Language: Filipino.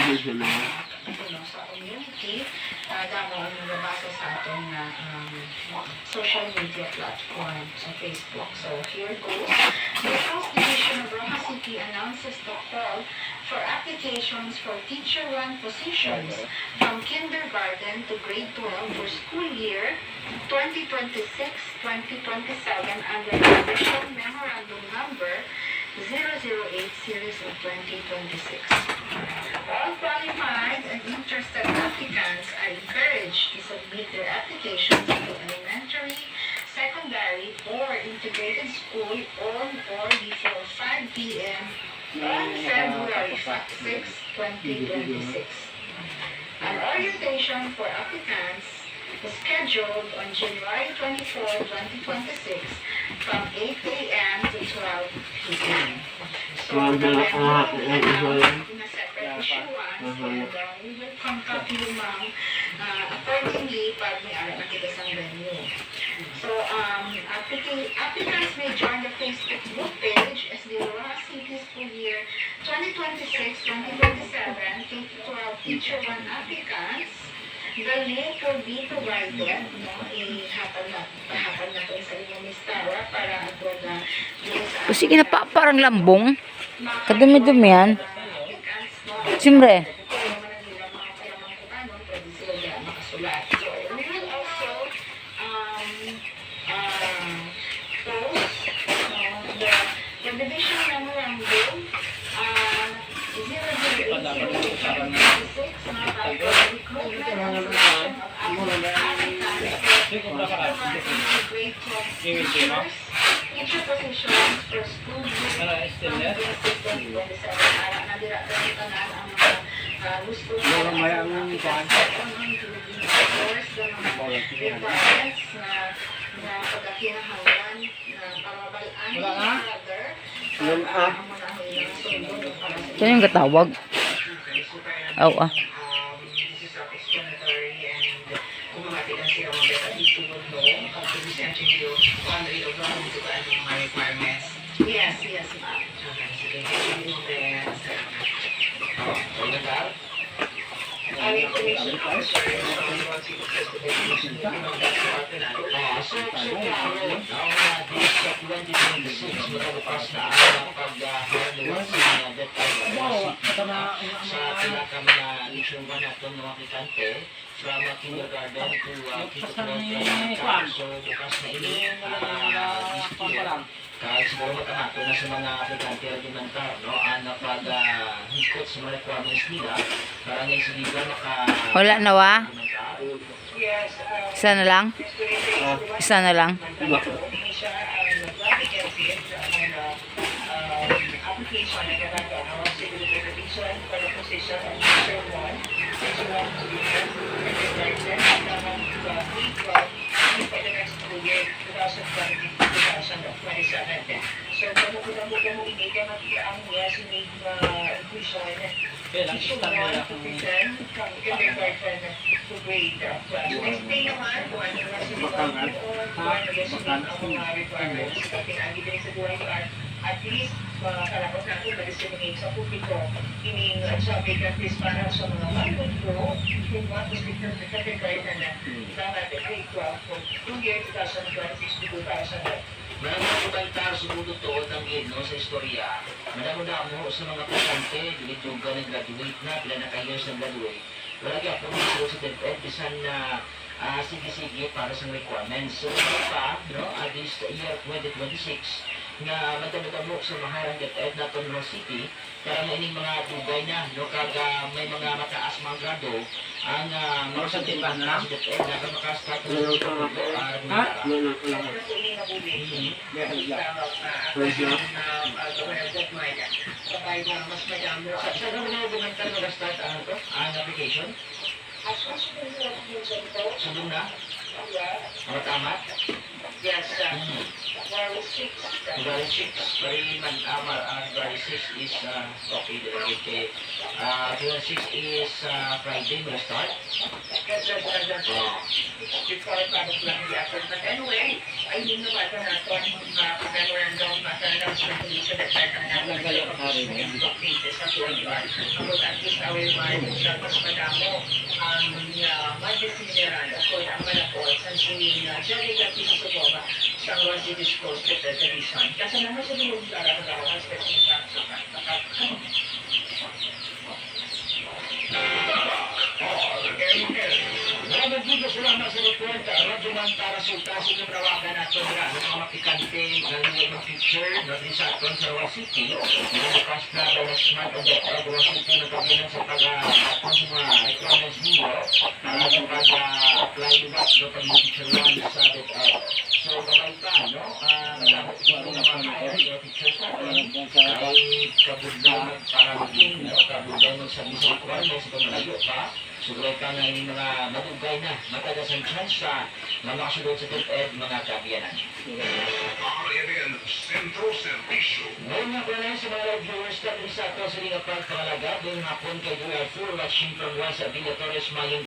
sa community, damo ang nabasa sa ating social media platform sa Facebook. So here goes. The House Division of Rojas City announces the call for applications for Teacher 1 positions from kindergarten to grade 12 for school year 2026-2027 under the Official Memorandum Number 008 Series of 2026. All qualified and interested applicants are encouraged to submit their applications to elementary, secondary, or integrated school on or before 5 p.m. on February 6, 2026. An orientation for applicants is scheduled on January 24, 2026 from 8 a.m. to 12 p.m. So, in a separate issuance, and we will contact you, ma'am, accordingly pag may ara nakita sa venue. So, applicants may join the Facebook group page as the Rojas City School Year 2026-2027 K-12 Teacher 1 applicants. The link will be provided, ihapon na ito sa inyong Miss Tara para agad na O sige na pa, parang lambong. Kadumi-dumi yan. Siyempre. The division memorandum 006 teacher positions for school gusto na pagkakinahanglan na pamabalaan ng brother Saan yung katawag? Oh, this is self-explanatory and kung mamatigan sila mga beta dito mo pag-present nyo kung ano ito ba kung ito ba ang mga requirements. Yes, ma'am. Sige, ang information officer from kindergarten to so bukas na ini kahit siguro makahato na sa mga aplikante argumentar, no? Napag-hikot sa mga requirements nila para ngayon sa liga wala na wa? Isa na lang? Isa na lang? application na gagawin ang civil verification for the position of Teacher 1 for the next school year 2020-2027. So, kung mo iniga ang sinig inclusion issue 1 to present from kindergarten to grade 12. Next day naman, kung ano na sinigawin o kung ano na sinigawin ang mga requirements na pinagi din sa buhay at least kalapot natin ma-disseminate sa publiko ining sabi ka please para sa mga bagong pro kung mga speaker na kindergarten na dapat grade 12 for 2 years 2026 to 2000. Maraming kubantar sa mundo to ng no sa istorya. Madamo-damo sa mga pasante, dili yung ka nag-graduate na, pila na ka-years na graduate. Wala kaya po sa DepEd, bisan na sige-sige para sa requirements. So, pa, no, this year 2026, na madamo-damo sa maharang DepEd na Tondo City, para mo ining mga tugay na, no, kaga may mga mataas mga grado, ang mga sa DepEd na makastart na ito, application? Sundong na? Tamat? Yes, February 6. February 6, very man, February 6 is, okay, okay. February 6 is Friday, will start. Before parang lang i-effort. But anyway, ay yun na bata natin, memorandum, announcement sa dagdag ang natin sa Twitter. About at least our mind, sa mas madamo ang mag-desineran ako ang malapot sa Jerry Gatis sa Boba sa Rosie Discourse sa television. Kasi naman sa mga darang-darang sa Nagdito sila na sa report, radyo man para sa utasin ng rawagan natin nila, ano mga makikante, nalingay ng picture, nagdi sa aton sa Rawa City, nilipas na daw na smart ang Rawa City na pagbilang sa taga-aton sa mga requirements niyo, sa pag-apply diba, sa pag-picture one sa DepEd. So, babay pa, no? Nagdamot ko ng mga pictures natin, ay kabudlaman para maging, no? Kabudlaman sa mismo requirements, sa pamalayo pa, siguro ka na yung mga matugay na, matagasan chance sa mga kasunod sa DepEd, mga kabiyanan. RNN Centro Servicio. Ngayon nga pala sa mga viewers na sa ato sa Liga Park Pangalaga, doon hapon kay Duya Full watching from Juan sa Villa Torres, Mayong